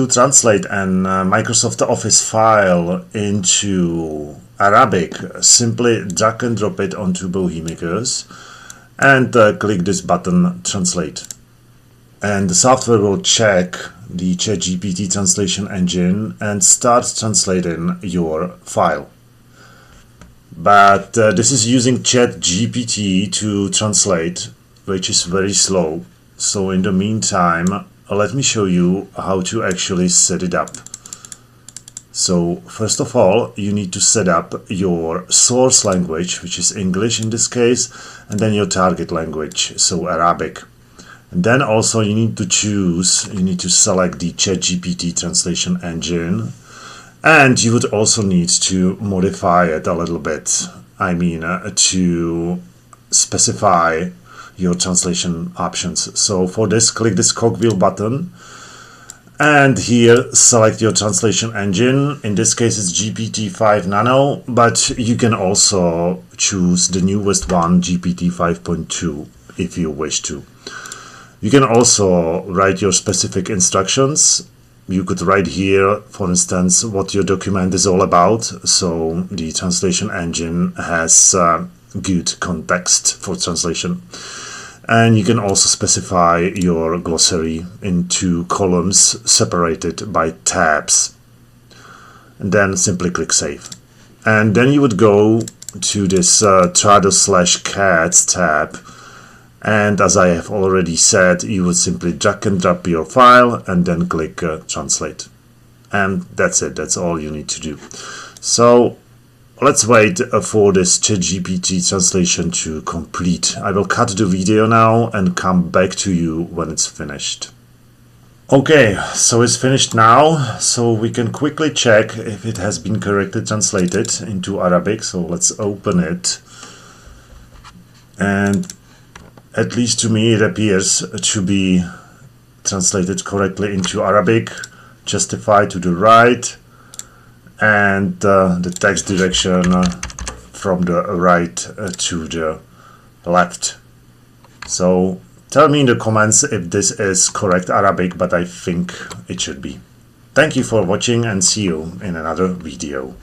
To translate an Microsoft Office file into Arabic, simply drag and drop it onto Bohemicers and click this button, Translate. And the software will check the ChatGPT translation engine and start translating your file. But this is using ChatGPT to translate, which is very slow. So in the meantime, let me show you how to actually set it up. So first of all, you need to set up your source language, which is English in this case, and then your target language, so Arabic. And then also you need to select the ChatGPT translation engine, and you would also need to modify it a little bit. I mean, to specify your translation options. So for this, click this cogwheel button, and here select your translation engine. In this case it's GPT-5 Nano, but you can also choose the newest one, GPT 5.2, if you wish to. You can also write your specific instructions. You could write here, for instance, what your document is all about, so the translation engine has good context for translation. And you can also specify your glossary in 2 columns separated by tabs. And then simply click Save. And then you would go to this Trados/Cats tab. And as I have already said, you would simply drag and drop your file and then click Translate. And that's it. That's all you need to do. So let's wait for this ChatGPT translation to complete. I will cut the video now and come back to you when it's finished. Okay, so it's finished now, so we can quickly check if it has been correctly translated into Arabic. So let's open it. And at least to me it appears to be translated correctly into Arabic. Justify to the right, and the text direction from the right to the left. So tell me in the comments if this is correct Arabic, but I think it should be. Thank you for watching and see you in another video.